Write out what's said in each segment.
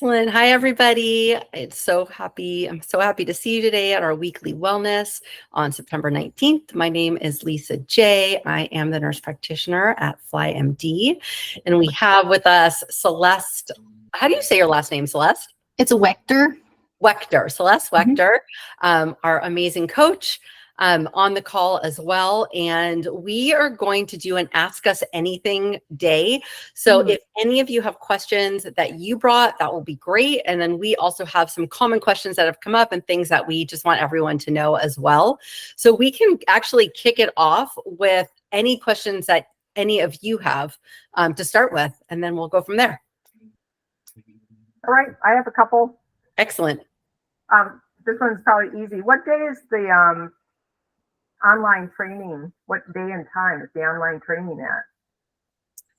Excellent. Hi, everybody. I'm so happy to see you today at our weekly wellness on September 19th. My name is Lisa J. I am the nurse practitioner at FLI MD. And we have with us Celeste. How do you say your last name, Celeste? It's a Wechter. Wechter, Celeste Wechter, our amazing coach. On the call as well. And we are going to do an Ask Us Anything day. So if any of you have questions that you brought, that will be great. And then we also have some common questions that have come up and things that we just want everyone to know as well. So we can actually kick it off with any questions that any of you have to start with, and then we'll go from there. All right, I have a couple. Excellent. This one's probably easy. What day is the online training? What day and time is the online training at?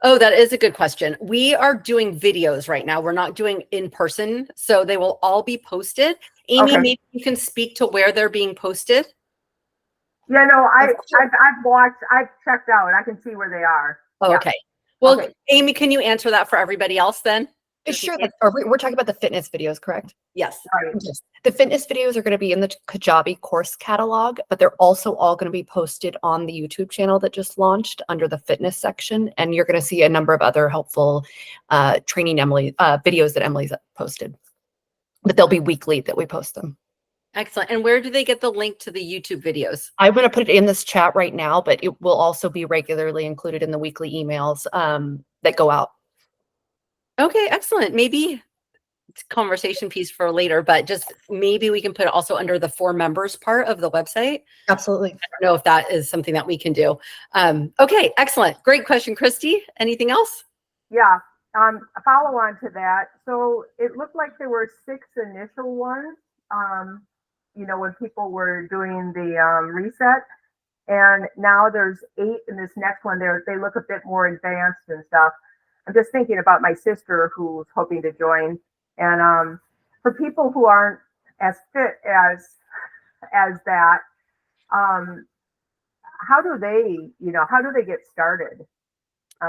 Oh, that is a good question. We are doing videos right now. We're not doing in person, so they will all be posted. Amy, Okay. maybe you can speak to where they're being posted. Yeah, no, I've watched, I've checked out. I can see where they are. Oh, Yeah. okay. Well, Okay. Amy, can you answer that for everybody else then? Sure. We're talking about the fitness videos, correct? Yes. Right. Yes. The fitness videos are going to be in the Kajabi course catalog, but they're also all going to be posted on the YouTube channel that just launched under the fitness section. And you're going to see a number of other helpful training videos that Emily's posted. But they'll be weekly that we post them. Excellent. And where do they get the link to the YouTube videos? I'm going to put it in this chat right now, but it will also be regularly included in the weekly emails that go out. Okay, excellent. Maybe it's a conversation piece for later, but just maybe we can put it also under the for members part of the website. Absolutely. I don't know if that is something that we can do. Okay, excellent. Great question, Christy. Anything else? Yeah. A follow on to that. So it looked like there were 6 initial ones, you know, when people were doing the reset. And now there's 8 in this next one. They look a bit more advanced and stuff. I'm just thinking about my sister who's hoping to join. And for people who aren't as fit as that, how do they get started?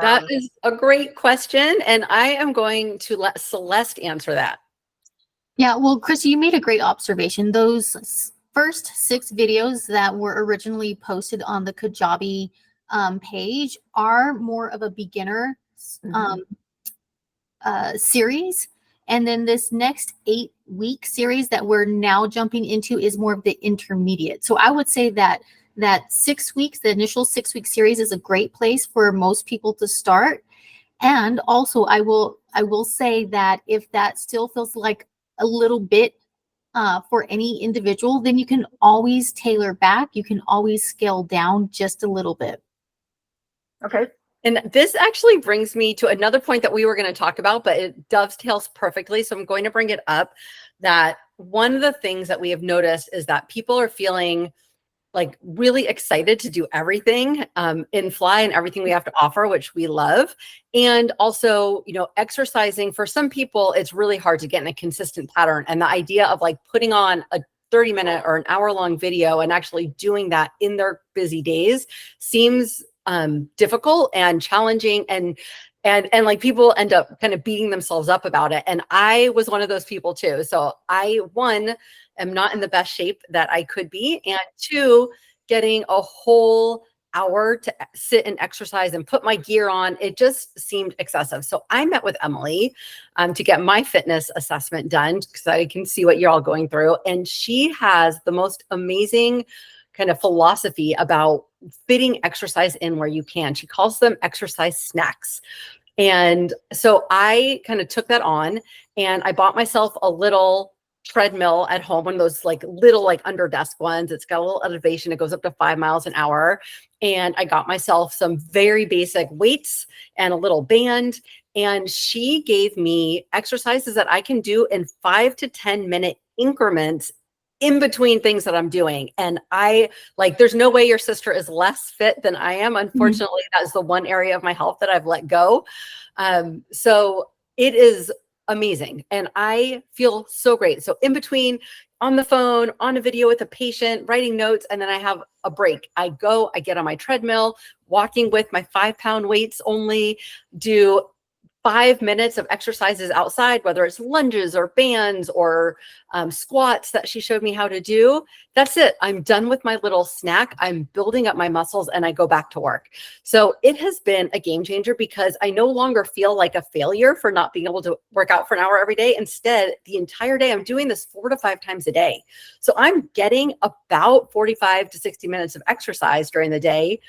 That is a great question. And I am going to let Celeste answer that. Yeah, well, Chrissy, you made a great observation. Those first 6 videos that were originally posted on the Kajabi page are more of a beginner series. And then this next 8-week series that we're now jumping into is more of the intermediate. So I would say that 6 weeks, the initial 6-week series is a great place for most people to start. And also I will say that if that still feels like a little bit for any individual, then you can always tailor back. You can always scale down just a little bit. Okay. And this actually brings me to another point that we were going to talk about, but it dovetails perfectly. So I'm going to bring it up that one of the things that we have noticed is that people are feeling like really excited to do everything in FLI and everything we have to offer, which we love. And also, you know, exercising for some people, it's really hard to get in a consistent pattern. And the idea of like putting on a 30-minute or an hour-long video and actually doing that in their busy days seems difficult and challenging, and like people end up kind of beating themselves up about it. And I was one of those people too. So I, 1, am not in the best shape that I could be, and 2, getting a whole hour to sit and exercise and put my gear on, it just seemed excessive. So I met with Emily to get my fitness assessment done because I can see what you're all going through. And she has the most amazing kind of philosophy about fitting exercise in where you can. She calls them exercise snacks. And so I kind of took that on and I bought myself a little treadmill at home, one of those like little like under desk ones. It's got a little elevation. It goes up to 5 miles an hour. And I got myself some very basic weights and a little band. And she gave me exercises that I can do in 5 to 10 minute increments in between things that I'm doing. And I like, there's no way your sister is less fit than I am. Unfortunately, that's the one area of my health that I've let go. So it is amazing. And I feel so great. So in between, on the phone, on a video with a patient, writing notes, and then I have a break. I get on my treadmill, walking with my 5-pound weights only, do 5 minutes of exercises outside, whether it's lunges or bands or squats that she showed me how to do. That's it. I'm done with my little snack. I'm building up my muscles and I go back to work. So it has been a game changer because I no longer feel like a failure for not being able to work out for an hour every day. Instead, the entire day, I'm doing this 4 to 5 times a day. So I'm getting about 45 to 60 minutes of exercise during the day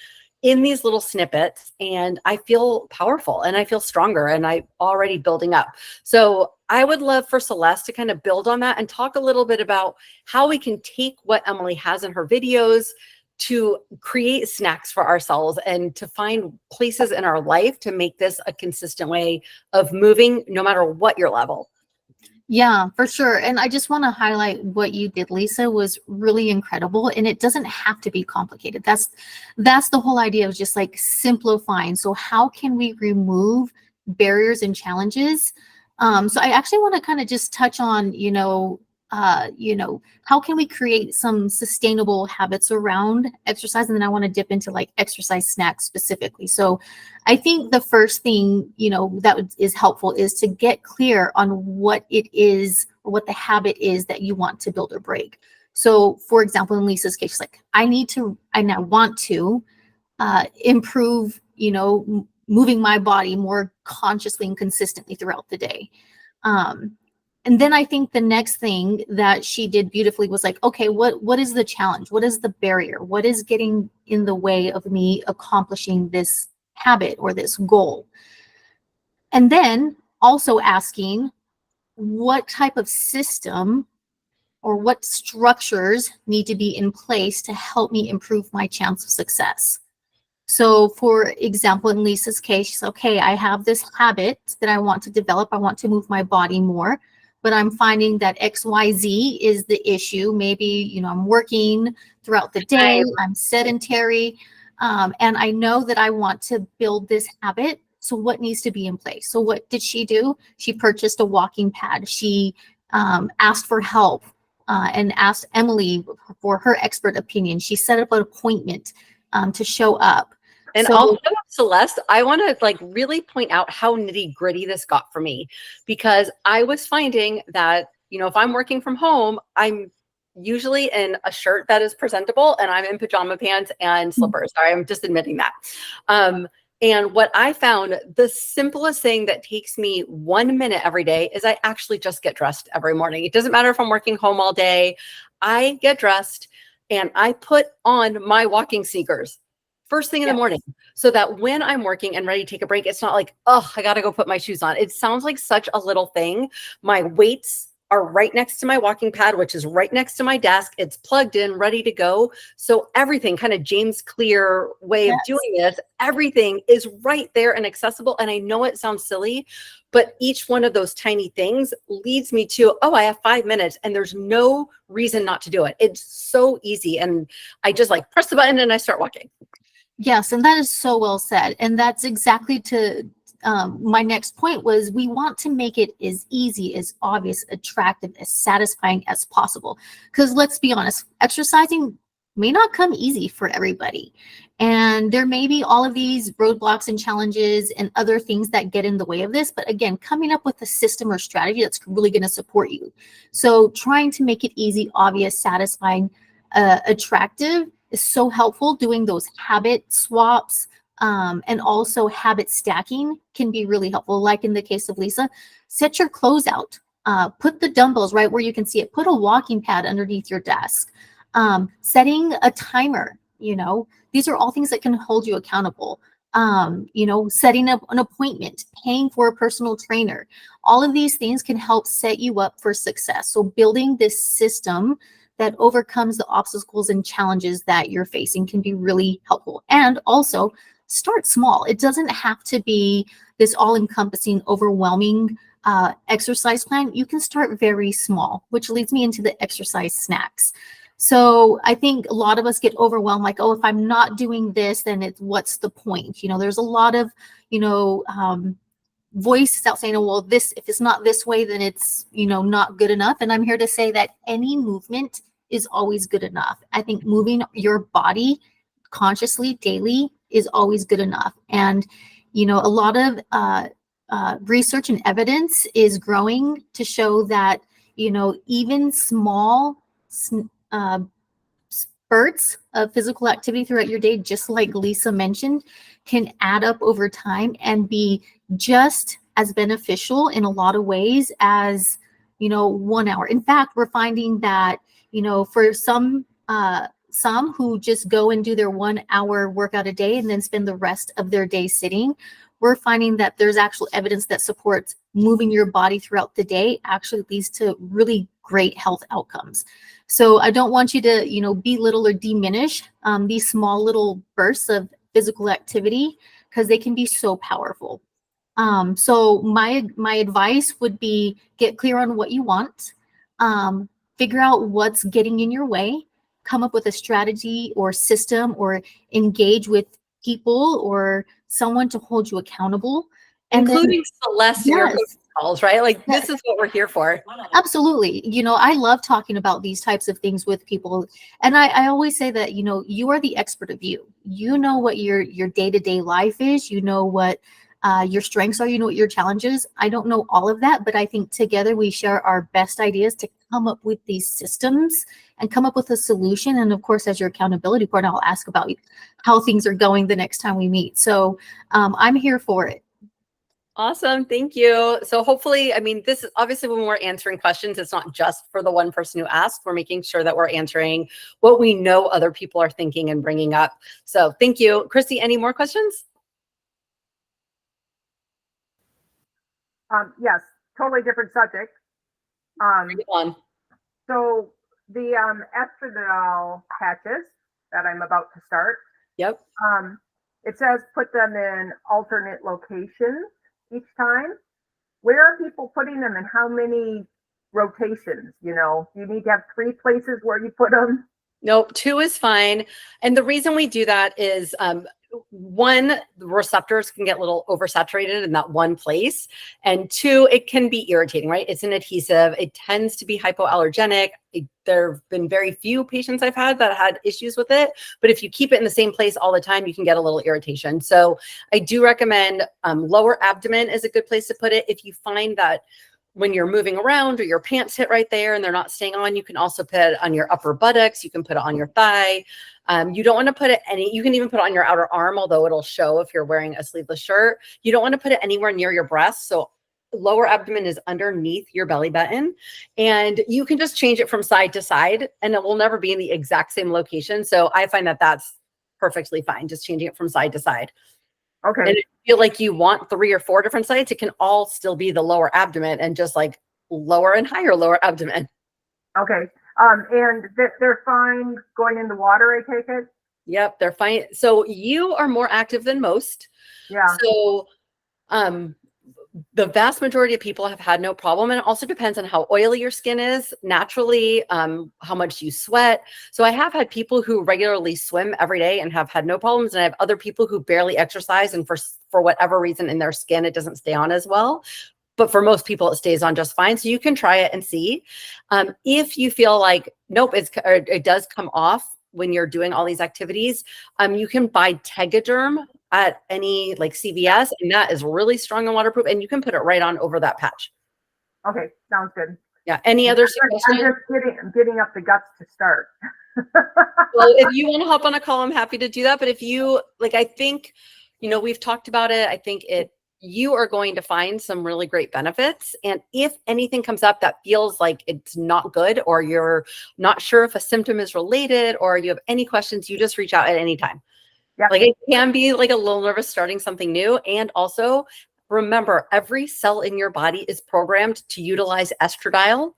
in these little snippets, and I feel powerful and I feel stronger and I'm already building up. So I would love for Celeste to kind of build on that and talk a little bit about how we can take what Emily has in her videos to create snacks for ourselves and to find places in our life to make this a consistent way of moving no matter what your level. Yeah, for sure. And I just want to highlight what you did, Lisa, was really incredible. And it doesn't have to be complicated. That's the whole idea of just like simplifying. So how can we remove barriers and challenges? So I actually want to kind of just touch on, how can we create some sustainable habits around exercise? And then I want to dip into like exercise snacks specifically. So I think the first thing, that is helpful is to get clear on what it is or what the habit is that you want to build or break. So for example, in Lisa's case, she's like, I want to improve, moving my body more consciously and consistently throughout the day. And then I think the next thing that she did beautifully was like, okay, what is the challenge? What is the barrier? What is getting in the way of me accomplishing this habit or this goal? And then also asking what type of system or what structures need to be in place to help me improve my chance of success. So for example, in Lisa's case, she's okay, I have this habit that I want to develop. I want to move my body more, but I'm finding that XYZ is the issue. Maybe, I'm working throughout the day, I'm sedentary, and I know that I want to build this habit. So what needs to be in place? So what did she do? She purchased a walking pad. She asked for help and asked Emily for her expert opinion. She set up an appointment to show up. And also, Celeste, I want to really point out how nitty gritty this got for me, because I was finding that, if I'm working from home, I'm usually in a shirt that is presentable and I'm in pajama pants and slippers. Sorry, I'm just admitting that. And what I found, the simplest thing that takes me 1 minute every day is I actually just get dressed every morning. It doesn't matter if I'm working home all day. I get dressed and I put on my walking sneakers first thing in the morning, so that when I'm working and ready to take a break, it's not like, oh, I got to go put my shoes on. It sounds like such a little thing. My weights are right next to my walking pad, which is right next to my desk. It's plugged in, ready to go. So everything, kind of James Clear way of doing this, everything is right there and accessible. And I know it sounds silly, but each one of those tiny things leads me to, oh, I have 5 minutes and there's no reason not to do it. It's so easy. And I just press the button and I start walking. Yes, and that is so well said. And that's exactly to my next point was we want to make it as easy, as obvious, attractive, as satisfying as possible. Because let's be honest, exercising may not come easy for everybody. And there may be all of these roadblocks and challenges and other things that get in the way of this. But again, coming up with a system or strategy that's really going to support you. So trying to make it easy, obvious, satisfying, attractive is so helpful. Doing those habit swaps and also habit stacking can be really helpful. Like in the case of Lisa, set your clothes out, put the dumbbells right where you can see it, put a walking pad underneath your desk, setting a timer, these are all things that can hold you accountable. Setting up an appointment, paying for a personal trainer, all of these things can help set you up for success. So building this system that overcomes the obstacles and challenges that you're facing can be really helpful. And also start small. It doesn't have to be this all-encompassing, overwhelming exercise plan. You can start very small, which leads me into the exercise snacks. So I think a lot of us get overwhelmed, like, oh, if I'm not doing this, then what's the point? There's a lot of, voices out saying, oh, well, if it's not this way, then it's, not good enough. And I'm here to say that any movement is always good enough. I think moving your body consciously daily is always good enough. And, a lot of research and evidence is growing to show that, even small spurts of physical activity throughout your day, just like Lisa mentioned, can add up over time and be just as beneficial in a lot of ways as 1 hour. In fact, we're finding that for some who just go and do their 1 hour workout a day and then spend the rest of their day sitting, we're finding that there's actual evidence that supports moving your body throughout the day actually leads to really great health outcomes. So I don't want you to, belittle or diminish these small little bursts of physical activity, because they can be so powerful. So my advice would be, get clear on what you want, figure out what's getting in your way, come up with a strategy or system, or engage with people or someone to hold you accountable. And including Celeste in your Yes. coaching calls, right? Like this is what we're here for. Absolutely. I love talking about these types of things with people. And I always say that, you are the expert of you. You know what your day-to-day life is. You know what your strengths are. You know what your challenges. I don't know all of that, but I think together we share our best ideas to come up with these systems and come up with a solution. And of course, as your accountability partner, I'll ask about how things are going the next time we meet. So I'm here for it. Awesome. Thank you. So hopefully, I mean, this is obviously when we're answering questions, it's not just for the one person who asked. We're making sure that we're answering what we know other people are thinking and bringing up. So thank you. Christy, any more questions? Yes, totally different subject. Bring it on. So the estradiol patches that I'm about to start, Yep. it says put them in alternate locations each time. Where are people putting them, and how many rotations? You need to have 3 places where you put them. Nope, 2 is fine. And the reason we do that is one, the receptors can get a little oversaturated in that one place. And 2, it can be irritating, right? It's an adhesive. It tends to be hypoallergenic. There have been very few patients I've had that had issues with it. But if you keep it in the same place all the time, you can get a little irritation. So I do recommend lower abdomen is a good place to put it. If you find that when you're moving around or your pants hit right there and they're not staying on, you can also put it on your upper buttocks. You can put it on your thigh. You don't want to put it you can even put it on your outer arm, although it'll show if you're wearing a sleeveless shirt. You don't want to put it anywhere near your breast. So lower abdomen is underneath your belly button, and you can just change it from side to side and it will never be in the exact same location. So I find that that's perfectly fine, just changing it from side to side. Okay. And if you feel like you want 3 or 4 different sides, it can all still be the lower abdomen and just like lower and higher lower abdomen. Okay. And they're fine going in the water, I take it? Yep, they're fine. So you are more active than most. Yeah. So the vast majority of people have had no problem. And it also depends on how oily your skin is naturally, how much you sweat. So I have had people who regularly swim every day and have had no problems. And I have other people who barely exercise, and for whatever reason in their skin, it doesn't stay on as well. But for most people, it stays on just fine. So you can try it and see. If you feel like, nope, it does come off when you're doing all these activities, you can buy Tegaderm at any like CVS, and that is really strong and waterproof, and you can put it right on over that patch. Okay, sounds good. Yeah. Any other suggestions? I'm getting up the guts to start. Well, if you want to hop on a call, I'm happy to do that. But if you like, I think, we've talked about it. I think you are going to find some really great benefits. And if anything comes up that feels like it's not good, or you're not sure if a symptom is related, or you have any questions, you just reach out at any time. Yep. Like it can be like a little nervous starting something new. And also remember, every cell in your body is programmed to utilize estradiol.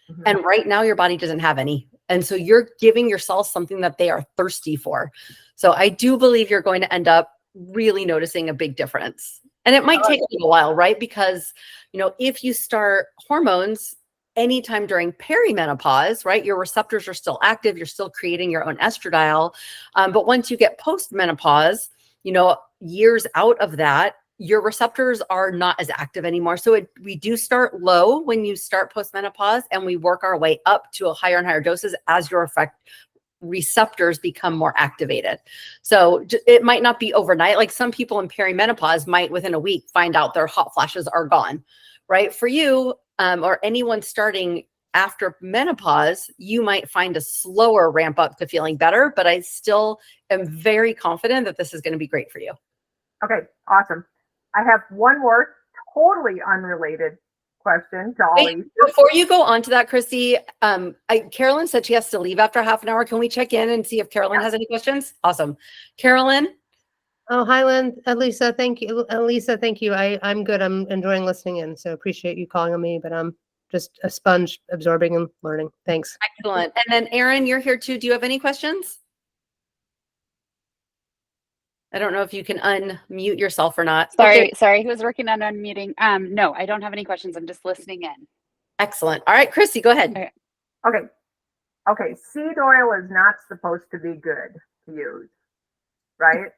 Mhm. And right now your body doesn't have any. And so you're giving your cells something that they are thirsty for. So I do believe you're going to end up really noticing a big difference. And it might take a little while, right? Because, if you start hormones anytime during perimenopause, right, your receptors are still active. You're still creating your own estradiol. But once you get postmenopause, years out of that, your receptors are not as active anymore. So we do start low when you start postmenopause, and we work our way up to a higher and higher doses as your receptors become more activated. So it might not be overnight. Like some people in perimenopause might within a week find out their hot flashes are gone, right? For you, or anyone starting after menopause, you might find a slower ramp up to feeling better, but I still am very confident that this is going to be great for you. Okay, awesome. I have one more totally unrelated question to all Wait, these. before you go on to that, Christy, Carolyn said she has to leave after half an hour. Can we check in and see if Carolyn has any questions? Awesome. Carolyn? Oh, hi, Lynn. Lisa, thank you. Lisa, thank you. I'm good. I'm enjoying listening in. So appreciate you calling on me, but I'm just a sponge absorbing and learning. Thanks. Excellent. And then Erin, you're here too. Do you have any questions? I don't know if you can unmute yourself or not. Sorry, he was working on unmuting. No, I don't have any questions. I'm just listening in. Excellent. All right, Christy, go ahead. Okay. Okay. Seed oil is not supposed to be good to use, right?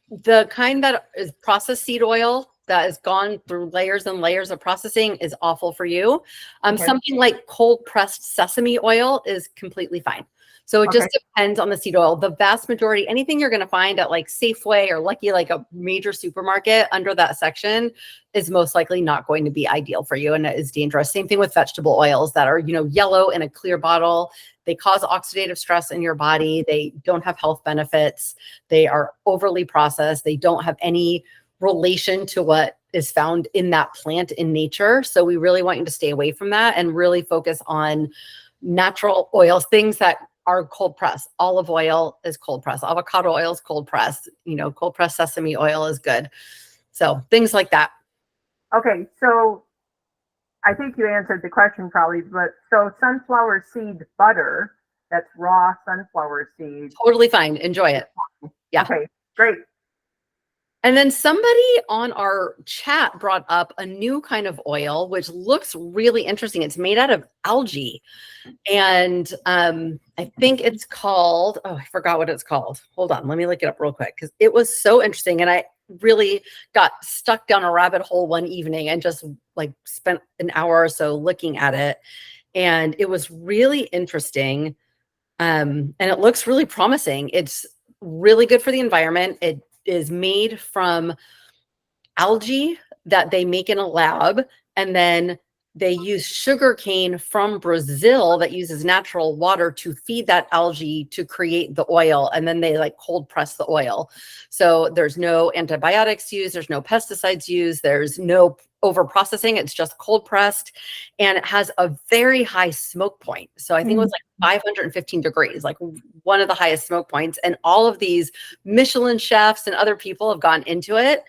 The kind that is processed seed oil that has gone through layers and layers of processing is awful for you. Okay. Something like cold pressed sesame oil is completely fine. So it just depends on the seed oil. The vast majority, anything you're going to find at like Safeway or Lucky, like a major supermarket under that section is most likely not going to be ideal for you and it is dangerous. Same thing with vegetable oils that are, yellow in a clear bottle. They cause oxidative stress in your body. They don't have health benefits. They are overly processed. They don't have any relation to what is found in that plant in nature. So we really want you to stay away from that and really focus on natural oils, things that are cold pressed. Olive oil is cold pressed. Avocado oil is cold pressed. Cold pressed sesame oil is good. So things like that. Okay. So I think you answered the question probably, but so sunflower seed butter, that's raw sunflower seed. Totally fine. Enjoy it. Yeah. Okay, great. And then somebody on our chat brought up a new kind of oil, which looks really interesting. It's made out of algae. And I think it's called, I forgot what it's called. Hold on, let me look it up real quick because it was so interesting. And I really got stuck down a rabbit hole one evening and just like spent an hour or so looking at it. And it was really interesting. And it looks really promising. It's really good for the environment. It is made from algae that they make in a lab, and then they use sugar cane from Brazil that uses natural water to feed that algae to create the oil, and then they like cold press the oil. So there's no antibiotics used, there's no pesticides used, there's no over processing. It's just cold pressed, and it has a very high smoke point. So I think it was like 515 degrees, like one of the highest smoke points. And all of these Michelin chefs and other people have gone into it.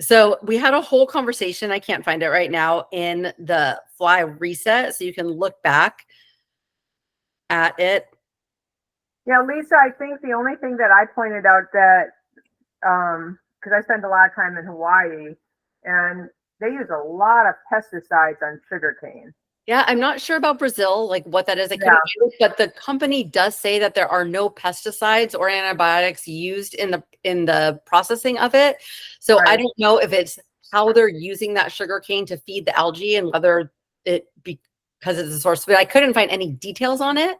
So we had a whole conversation. I can't find it right now in the FLI reset. So you can look back at it. Yeah, Lisa, I think the only thing that I pointed out that, because I spend a lot of time in Hawaii, and they use a lot of pesticides on sugarcane. Yeah, I'm not sure about Brazil, like what that is. I couldn't find it, but the company does say that there are no pesticides or antibiotics used in the processing of it. So I don't know if it's how they're using that sugar cane to feed the algae and whether because it's a source. But I couldn't find any details on it.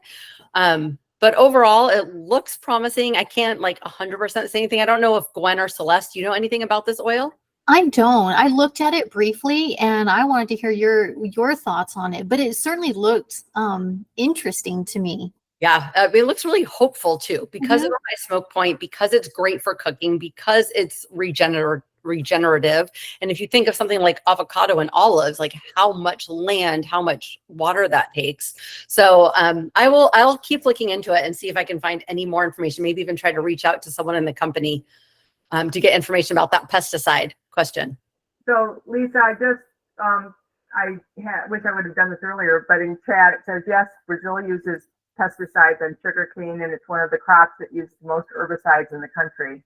But overall, it looks promising. I can't like 100% say anything. I don't know if Gwen or Celeste, you know anything about this oil? I don't. I looked at it briefly and I wanted to hear your thoughts on it, but it certainly looked interesting to me. Yeah, it looks really hopeful too because of the high smoke point, because it's great for cooking, because it's regenerative. And if you think of something like avocado and olives, like how much land, how much water that takes. So I'll keep looking into it and see if I can find any more information, maybe even try to reach out to someone in the company to get information about that pesticide question. So Lisa, I just, wish I would have done this earlier, but in chat it says, yes, Brazil uses pesticides on sugarcane, and it's one of the crops that use the most herbicides in the country.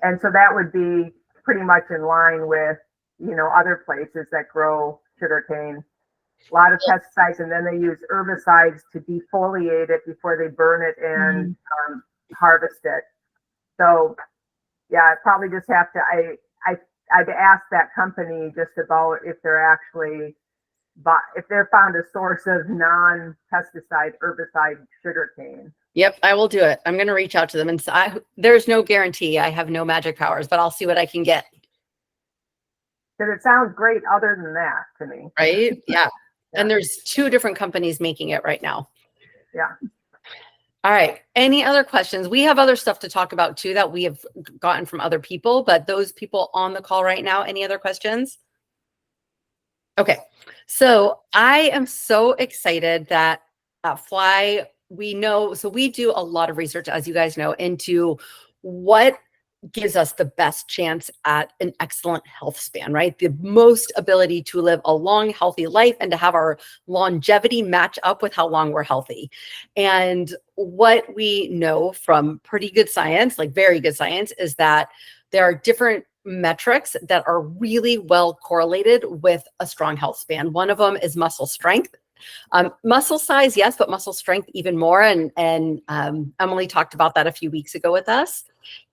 And so that would be pretty much in line with, other places that grow sugarcane. A lot of pesticides, and then they use herbicides to defoliate it before they burn it and harvest it. So yeah, I probably just have to, I'd ask that company just about if they're actually if they're found a source of non-pesticide, herbicide sugarcane. Yep, I will do it. I'm going to reach out to them, and there's no guarantee. I have no magic powers, but I'll see what I can get. Because it sounds great other than that to me. Right? Yeah. Yeah. And there's 2 different companies making it right now. Yeah. All right. Any other questions? We have other stuff to talk about too that we have gotten from other people, but those people on the call right now, any other questions? Okay. So I am so excited that FLI, we know, so we do a lot of research, as you guys know, into what gives us the best chance at an excellent health span, right? The most ability to live a long, healthy life and to have our longevity match up with how long we're healthy. And what we know from pretty good science, like very good science, is that there are different metrics that are really well correlated with a strong health span. One of them is muscle strength. Muscle size, yes, but muscle strength even more. And Emily talked about that a few weeks ago with us.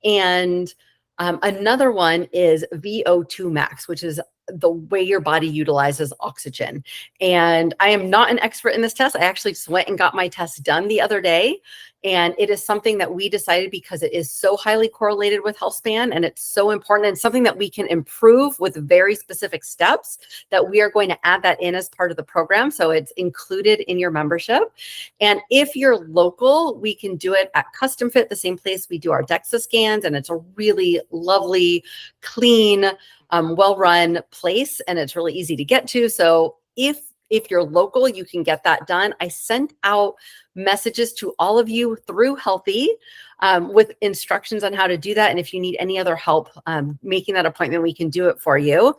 And another one is VO2 max, which is the way your body utilizes oxygen. And I am not an expert in this test. I actually just went and got my test done the other day. And it is something that we decided because it is so highly correlated with health span and it's so important and something that we can improve with very specific steps that we are going to add that in as part of the program. So it's included in your membership. And if you're local, we can do it at Custom Fit, the same place we do our DEXA scans. And it's a really lovely, clean, well-run place, and it's really easy to get to. So if you're local, you can get that done. I sent out messages to all of you through Healthy with instructions on how to do that. And if you need any other help making that appointment, we can do it for you.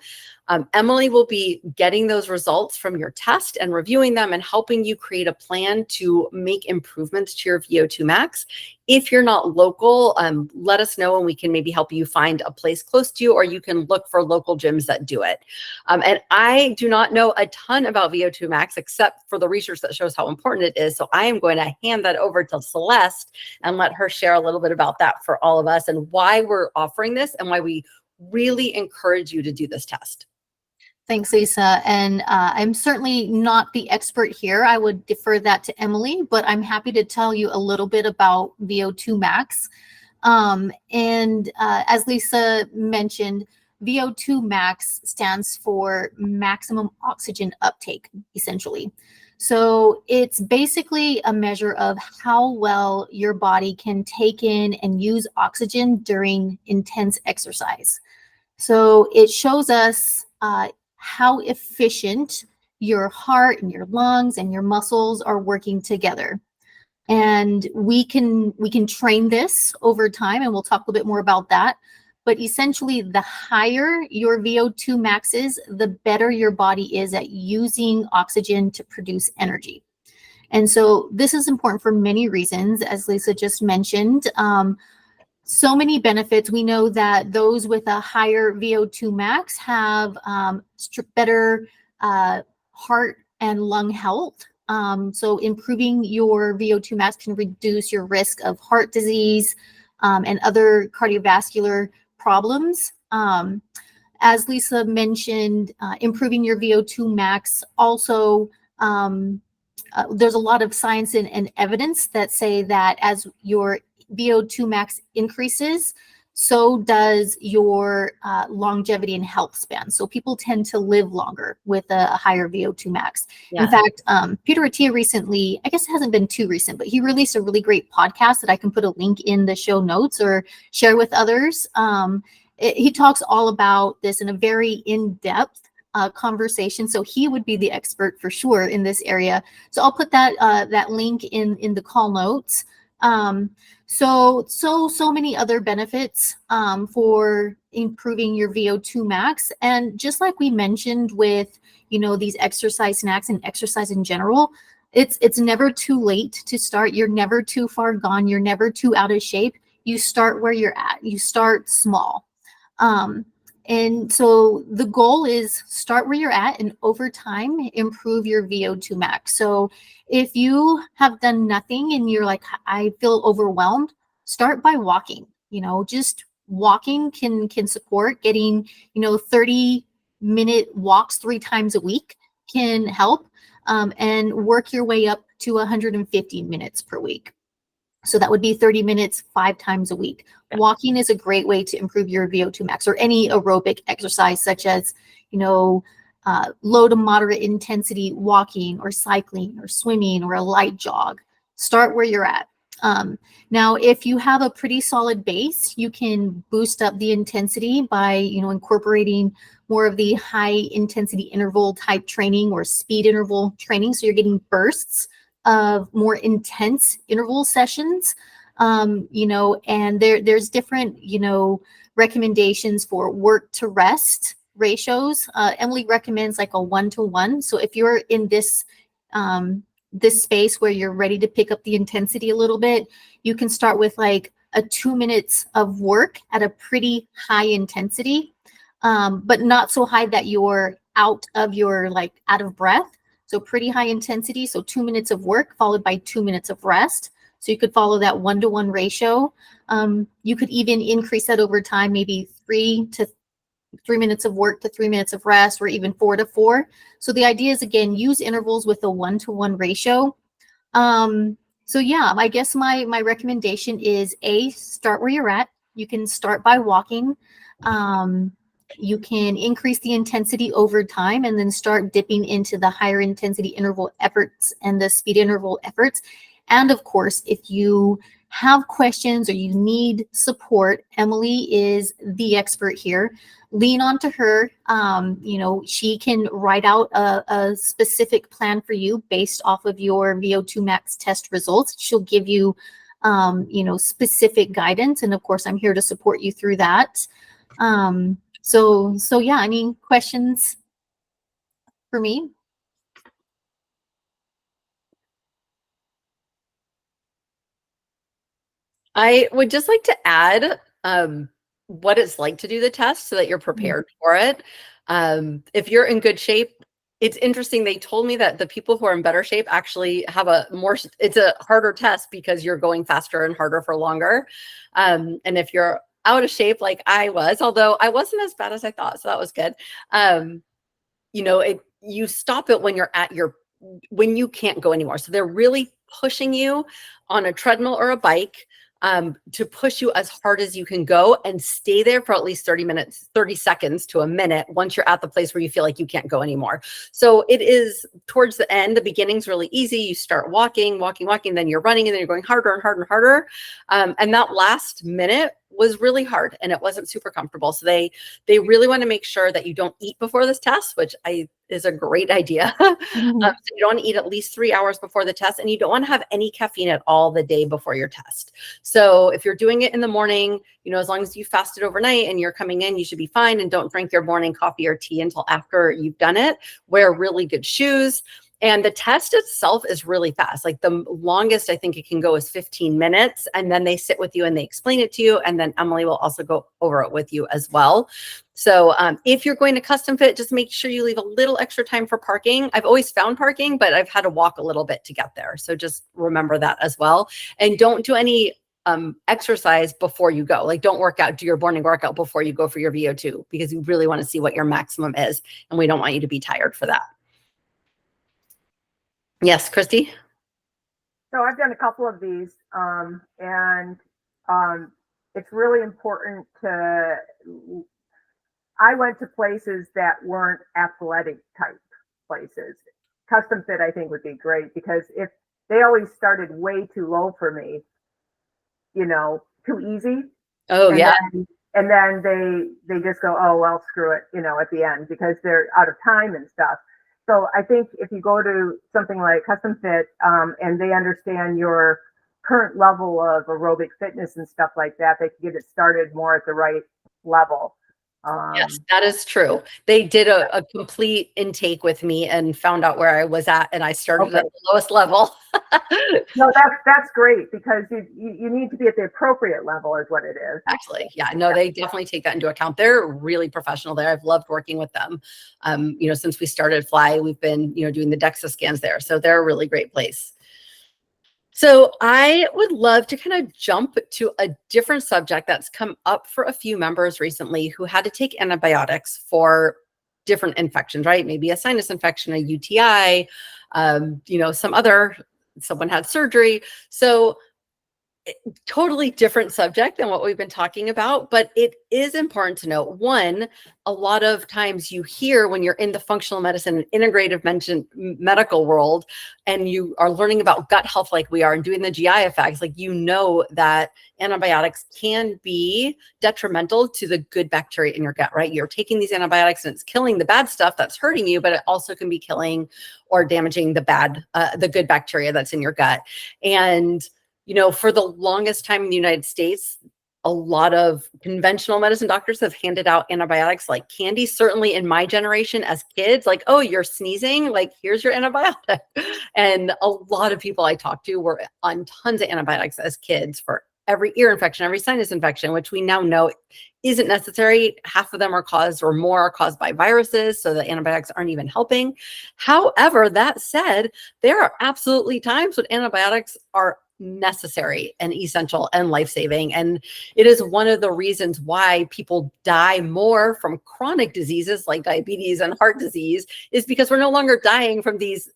Emily will be getting those results from your test and reviewing them and helping you create a plan to make improvements to your VO2 max. If you're not local, let us know and we can maybe help you find a place close to you, or you can look for local gyms that do it. And I do not know a ton about VO2 max except for the research that shows how important it is. So I am going to hand that over to Celeste and let her share a little bit about that for all of us and why we're offering this and why we really encourage you to do this test. Thanks, Lisa. And I'm certainly not the expert here. I would defer that to Emily, but I'm happy to tell you a little bit about VO2 max. As Lisa mentioned, VO2 max stands for maximum oxygen uptake, essentially. So it's basically a measure of how well your body can take in and use oxygen during intense exercise. So it shows us how efficient your heart and your lungs and your muscles are working together. And we can train this over time, and we'll talk a little bit more about that. But essentially, the higher your VO2 max is, the better your body is at using oxygen to produce energy. And so this is important for many reasons, as Lisa just mentioned. So many benefits. We know that those with a higher VO2 max have better heart and lung health. So improving your VO2 max can reduce your risk of heart disease and other cardiovascular problems. As Lisa mentioned, improving your VO2 max also, there's a lot of science and evidence that say that as your VO2 max increases, so does your longevity and health span. So people tend to live longer with a higher VO2 max. Yeah. In fact, Peter Attia recently, I guess it hasn't been too recent, but he released a really great podcast that I can put a link in the show notes or share with others. He talks all about this in a very in-depth conversation. So he would be the expert for sure in this area. So I'll put that link in the call notes. So many other benefits for improving your VO2 max. And just like we mentioned with, these exercise snacks and exercise in general, it's never too late to start. You're never too far gone. You're never too out of shape. You start where you're at. You start small. And so the goal is start where you're at and over time improve your VO2 max. So if you have done nothing and you're like, I feel overwhelmed, start by walking. Just walking can support getting, 30-minute walks 3 times a week. can help, and work your way up to 150 minutes per week. So that would be 30 minutes 5 times a week. Yeah. Walking is a great way to improve your VO2 max, or any aerobic exercise such as, low to moderate intensity walking or cycling or swimming or a light jog. Start where you're at. Now, if you have a pretty solid base, you can boost up the intensity by, incorporating more of the high intensity interval type training or speed interval training. So you're getting bursts of more intense interval sessions, and there's different, recommendations for work to rest ratios. Emily recommends like a 1-to-1. So if you're in this space where you're ready to pick up the intensity a little bit, you can start with like a 2 minutes of work at a pretty high intensity, but not so high that you're out of breath. So pretty high intensity. So 2 minutes of work followed by 2 minutes of rest. So you could follow that 1-to-1 ratio. You could even increase that over time, maybe 3 minutes of work to 3 minutes of rest, or even 4 to 4. So the idea is, again, use intervals with a 1-to-1 ratio. So yeah, I guess my recommendation is start where you're at. You can start by walking. You can increase the intensity over time and then start dipping into the higher intensity interval efforts and the speed interval efforts. And of course, if you have questions or you need support, Emily is the expert here. Lean onto her. She can write out a specific plan for you based off of your VO2 max test results. She'll give you, specific guidance. And of course, I'm here to support you through that. So yeah, any questions for me? I would just like to add what it's like to do the test so that you're prepared for it. If you're in good shape, it's interesting. They told me that the people who are in better shape actually have it's a harder test because you're going faster and harder for longer. And if you're out of shape like I was, although I wasn't as bad as I thought, so that was good. You stop it when you're when you can't go anymore. So they're really pushing you on a treadmill or a bike to push you as hard as you can go and stay there for at least 30 seconds to a minute once you're at the place where you feel like you can't go anymore. So it is towards the end. The beginning's really easy. You start walking, then you're running, and then you're going harder and harder and harder. And that last minute was really hard and it wasn't super comfortable. So they really want to make sure that you don't eat before this test, which is a great idea. So you don't want to eat at least 3 hours before the test, and you don't want to have any caffeine at all the day before your test. So if you're doing it in the morning, as long as you fasted overnight and you're coming in, you should be fine. And don't drink your morning coffee or tea until after you've done it. Wear really good shoes. And the test itself is really fast. Like the longest I think it can go is 15 minutes. And then they sit with you and they explain it to you. And then Emily will also go over it with you as well. So if you're going to custom fit, just make sure you leave a little extra time for parking. I've always found parking, but I've had to walk a little bit to get there. So just remember that as well. And don't do any exercise before you go. Like don't do your morning workout before you go for your VO2, because you really want to see what your maximum is. And we don't want you to be tired for that. Yes, Christy? So I've done a couple of these, and it's really important I went to places that weren't athletic type places. Custom fit, I think, would be great, because if they always started way too low for me, too easy. Oh, and yeah. Then they just go, oh, well, screw it, at the end, because they're out of time and stuff. So I think if you go to something like Custom Fit, and they understand your current level of aerobic fitness and stuff like that, they can get it started more at the right level. Yes, that is true. They did a complete intake with me and found out where I was at, and I started at the lowest level. No, that's great, because you need to be at the appropriate level is what it is. Actually, yeah, no, they definitely take that into account. They're really professional there. I've loved working with them. Since we started FLI, we've been, doing the DEXA scans there. So they're a really great place. So I would love to kind of jump to a different subject that's come up for a few members recently who had to take antibiotics for different infections, right? Maybe a sinus infection, a UTI, someone had surgery. So totally different subject than what we've been talking about, but it is important to note, one, a lot of times you hear when you're in the functional medicine and integrative medical world, and you are learning about gut health like we are and doing the GI effects, like that antibiotics can be detrimental to the good bacteria in your gut, right? You're taking these antibiotics and it's killing the bad stuff that's hurting you, but it also can be killing or damaging the good bacteria that's in your gut. And for the longest time in the United States, a lot of conventional medicine doctors have handed out antibiotics like candy. Certainly in my generation as kids, like, oh, you're sneezing, like, here's your antibiotic. And a lot of people I talked to were on tons of antibiotics as kids for every ear infection, every sinus infection, which we now know isn't necessary. Half of them are caused or more are caused by viruses, so the antibiotics aren't even helping. However, that said, there are absolutely times when antibiotics are necessary and essential and life-saving. And it is one of the reasons why people die more from chronic diseases like diabetes and heart disease, is because we're no longer dying from these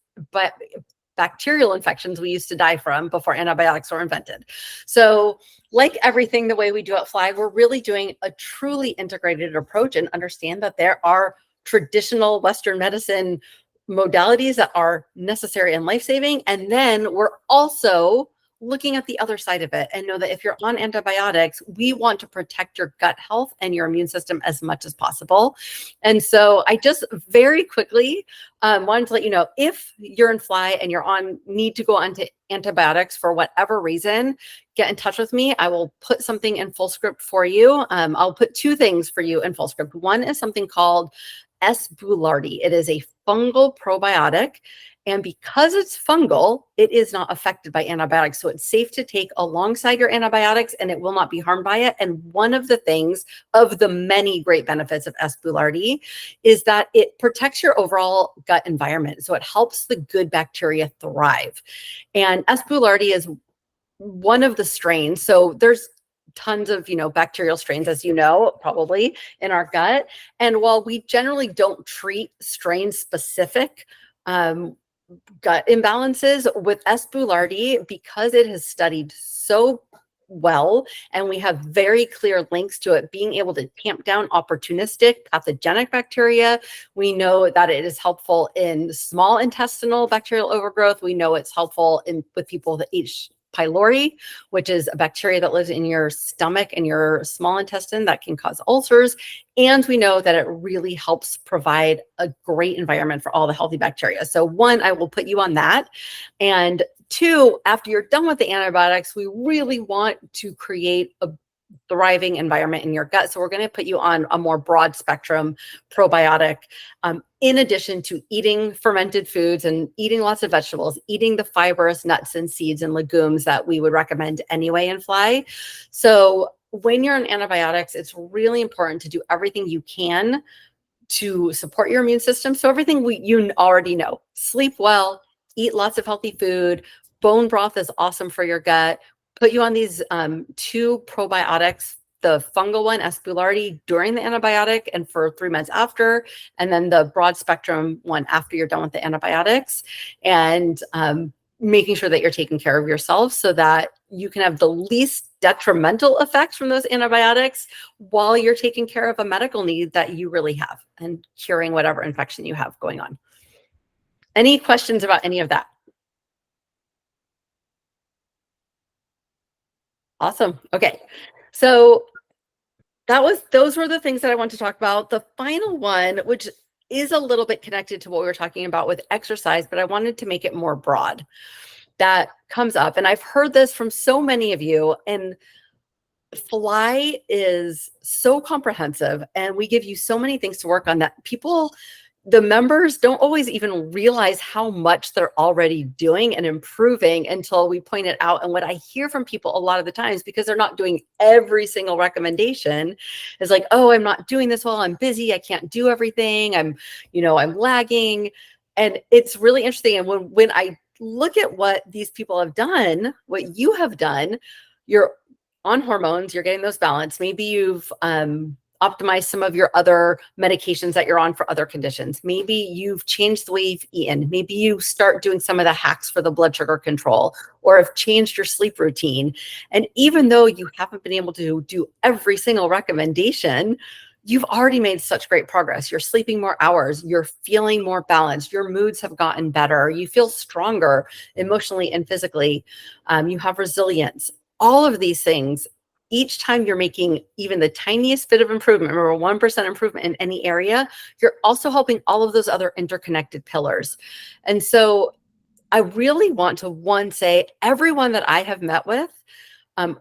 bacterial infections we used to die from before antibiotics were invented. So like everything the way we do at FLI, we're really doing a truly integrated approach and understand that there are traditional Western medicine modalities that are necessary and life-saving. And then we're also looking at the other side of it and know that if you're on antibiotics, we want to protect your gut health and your immune system as much as possible. And so I just very quickly wanted to let you know, if you're in FLI and need to go on to antibiotics for whatever reason, get in touch with me. I will put something in full script for you. I'll put two things for you in full script. One is something called S. boulardii. It is a fungal probiotic. And because it's fungal, it is not affected by antibiotics. So it's safe to take alongside your antibiotics and it will not be harmed by it. And one of the things of the many great benefits of S. boulardii is that it protects your overall gut environment. So it helps the good bacteria thrive. And S. boulardii is one of the strains. So there's tons of, bacterial strains, as you know, probably in our gut. And while we generally don't treat strain specific gut imbalances, with S. boulardii, because it has studied so well, and we have very clear links to it being able to tamp down opportunistic pathogenic bacteria. We know that it is helpful in small intestinal bacterial overgrowth. We know it's helpful with people with H. pylori, which is a bacteria that lives in your stomach and your small intestine that can cause ulcers. And we know that it really helps provide a great environment for all the healthy bacteria. So one, I will put you on that. And two, after you're done with the antibiotics, we really want to create a thriving environment in your gut. So we're going to put you on a more broad spectrum probiotic, in addition to eating fermented foods and eating lots of vegetables, eating the fibrous nuts and seeds and legumes that we would recommend anyway in FLI. So when you're on antibiotics, it's really important to do everything you can to support your immune system. So everything you already know: sleep well, eat lots of healthy food, bone broth is awesome for your gut. Put you on these two probiotics, the fungal one, S. boulardii, during the antibiotic and for 3 months after, and then the broad spectrum one after you're done with the antibiotics, and making sure that you're taking care of yourself so that you can have the least detrimental effects from those antibiotics while you're taking care of a medical need that you really have and curing whatever infection you have going on. Any questions about any of that? Awesome. Okay. So those were the things that I want to talk about. The final one, which is a little bit connected to what we were talking about with exercise, but I wanted to make it more broad, that comes up. And I've heard this from so many of you, and FLI is so comprehensive and we give you so many things to work on that the members don't always even realize how much they're already doing and improving until we point it out. And what I hear from people a lot of the times, because they're not doing every single recommendation, is like, oh, I'm not doing this well, I'm busy, I can't do everything, I'm lagging. And it's really interesting. And when I look at what these people have done, what you have done, you're on hormones, you're getting those balanced. Maybe you've optimize some of your other medications that you're on for other conditions. Maybe you've changed the way you've eaten. Maybe you start doing some of the hacks for the blood sugar control, or have changed your sleep routine. And even though you haven't been able to do every single recommendation, you've already made such great progress. You're sleeping more hours, you're feeling more balanced, your moods have gotten better, you feel stronger emotionally and physically, you have resilience. All of these things, each time you're making even the tiniest bit of improvement, remember 1% improvement in any area, you're also helping all of those other interconnected pillars. And so I really want to, one, say everyone that I have met with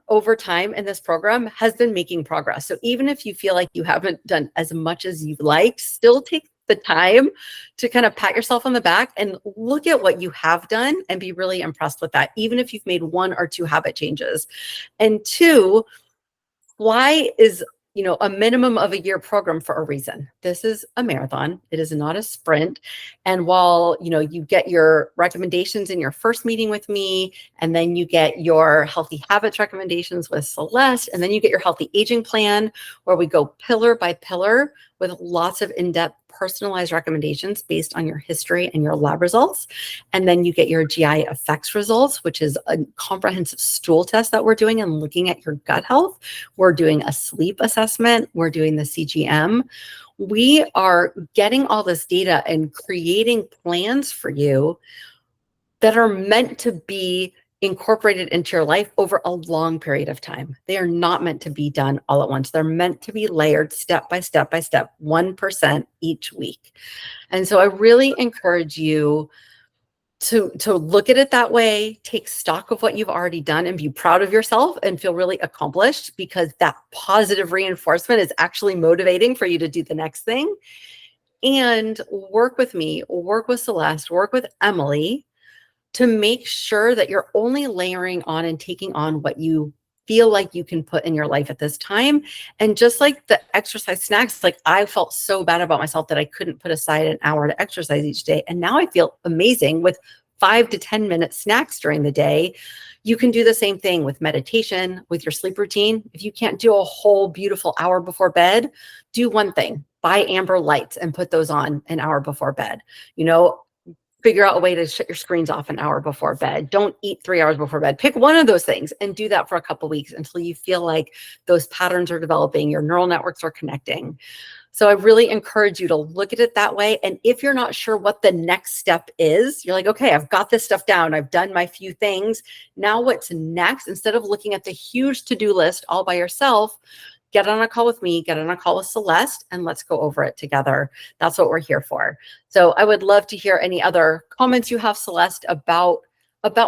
over time in this program has been making progress. So even if you feel like you haven't done as much as you'd like, still take the time to kind of pat yourself on the back and look at what you have done and be really impressed with that, even if you've made 1 or 2 habit changes. And 2, FLI is, a minimum of a year program for a reason. This is a marathon. It is not a sprint. And while, you get your recommendations in your first meeting with me, and then you get your healthy habits recommendations with Celeste, and then you get your healthy aging plan where we go pillar by pillar with lots of in-depth personalized recommendations based on your history and your lab results. And then you get your GI effects results, which is a comprehensive stool test that we're doing and looking at your gut health. We're doing a sleep assessment. We're doing the CGM. We are getting all this data and creating plans for you that are meant to be incorporated into your life over a long period of time. They are not meant to be done all at once. They're meant to be layered step by step by step, 1% each week. And so I really encourage you to look at it that way, take stock of what you've already done and be proud of yourself and feel really accomplished, because that positive reinforcement is actually motivating for you to do the next thing. And work with me, work with Celeste, work with Emily to make sure that you're only layering on and taking on what you feel like you can put in your life at this time. And just like the exercise snacks, like I felt so bad about myself that I couldn't put aside an hour to exercise each day. And now I feel amazing with 5 to 10 minute snacks during the day. You can do the same thing with meditation, with your sleep routine. If you can't do a whole beautiful hour before bed, do one thing: buy amber lights and put those on an hour before bed. Figure out a way to shut your screens off an hour before bed. Don't eat 3 hours before bed. Pick one of those things and do that for a couple of weeks until you feel like those patterns are developing, your neural networks are connecting. So I really encourage you to look at it that way. And if you're not sure what the next step is, you're like, okay, I've got this stuff down. I've done my few things. Now what's next? Instead of looking at the huge to-do list all by yourself, get on a call with me, get on a call with Celeste, and let's go over it together. That's what we're here for. So I would love to hear any other comments you have, Celeste, about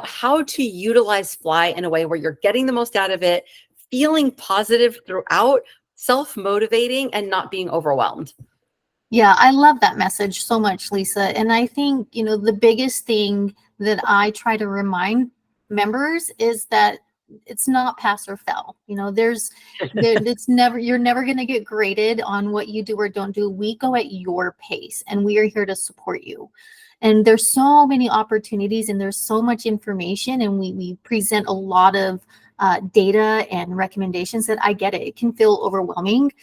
how to utilize FLI in a way where you're getting the most out of it, feeling positive throughout, self-motivating, and not being overwhelmed. Yeah, I love that message so much, Lisa. And I think, the biggest thing that I try to remind members is that it's not pass or fail. It's never, you're never going to get graded on what you do or don't do. We go at your pace and we are here to support you. And there's so many opportunities and there's so much information, and we present a lot of data and recommendations that I get it. It can feel overwhelming.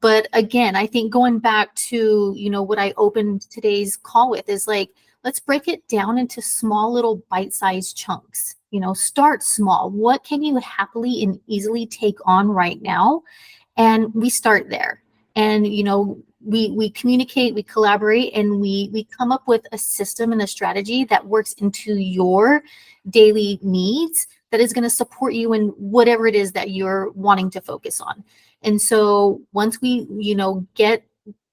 But again, I think going back to, what I opened today's call with is like, let's break it down into small little bite-sized chunks. Start small. What can you happily and easily take on right now? And we start there. And, we communicate, we collaborate, and we come up with a system and a strategy that works into your daily needs that is going to support you in whatever it is that you're wanting to focus on. And so once we, get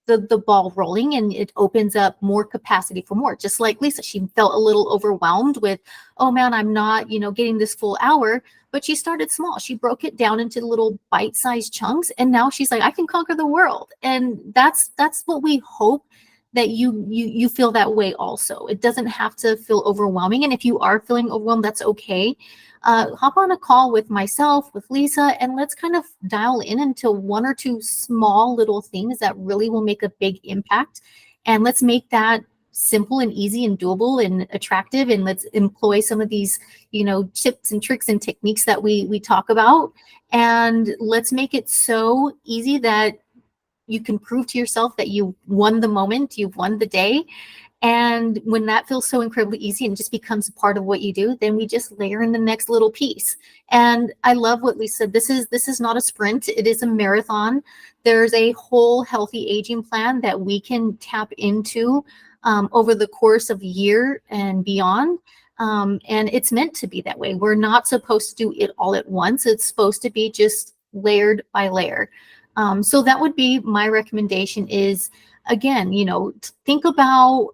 the ball rolling, and it opens up more capacity for more. Just like Lisa, she felt a little overwhelmed with, oh man, I'm not, getting this full hour, but she started small. She broke it down into little bite-sized chunks. And now she's like, I can conquer the world. And that's what we hope, that you feel that way also. It doesn't have to feel overwhelming. And if you are feeling overwhelmed, that's okay. Hop on a call with myself, with Lisa, and let's kind of dial in into 1 or 2 small little things that really will make a big impact. And let's make that simple and easy and doable and attractive. And let's employ some of these, tips and tricks and techniques that we talk about. And let's make it so easy that you can prove to yourself that you won the moment, you've won the day. And when that feels so incredibly easy and just becomes a part of what you do, then we just layer in the next little piece. And I love what Lisa said. This is not a sprint. It is a marathon. There's a whole healthy aging plan that we can tap into over the course of a year and beyond. And it's meant to be that way. We're not supposed to do it all at once. It's supposed to be just layered by layer. So that would be my recommendation is, again, think about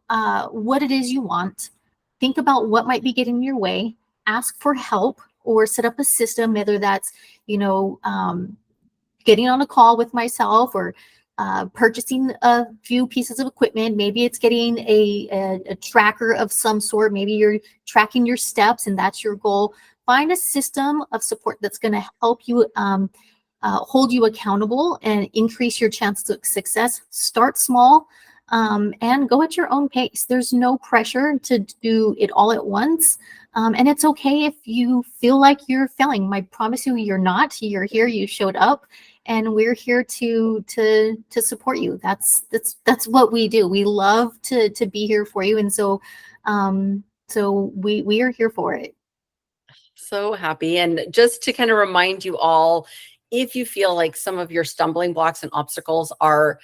what it is you want. Think about what might be getting in your way. Ask for help or set up a system, whether that's, getting on a call with myself or purchasing a few pieces of equipment. Maybe it's getting a tracker of some sort. Maybe you're tracking your steps and that's your goal. Find a system of support that's going to help you hold you accountable and increase your chances of success. Start small and go at your own pace. There's no pressure to do it all at once. And it's okay if you feel like you're failing. I promise you, you're not. You're here, you showed up, and we're here to support you. That's what we do. We love to be here for you. And so we are here for it. So happy. And just to kind of remind you all, if you feel like some of your stumbling blocks and obstacles are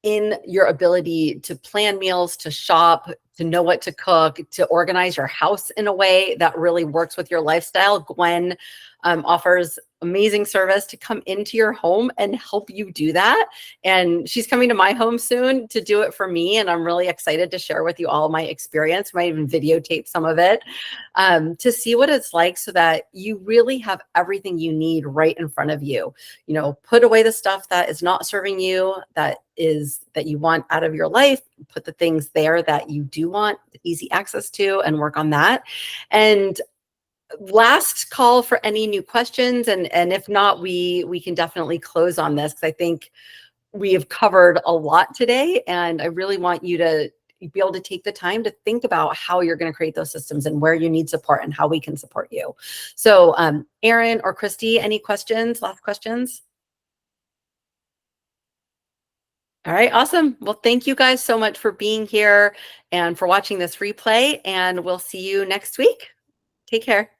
in your ability to plan meals, to shop, to know what to cook, to organize your house in a way that really works with your lifestyle, Gwen offers amazing service to come into your home and help you do that. And she's coming to my home soon to do it for me. And I'm really excited to share with you all my experience. Might even videotape some of it to see what it's like so that you really have everything you need right in front of you. Put away the stuff that is not serving you, that you want out of your life, put the things there that you do want easy access to, and work on that. And last call for any new questions. And if not, we can definitely close on this, because I think we have covered a lot today. And I really want you to be able to take the time to think about how you're going to create those systems and where you need support and how we can support you. So Erin or Christy, any questions, last questions? All right, awesome. Well, thank you guys so much for being here and for watching this replay, and we'll see you next week. Take care.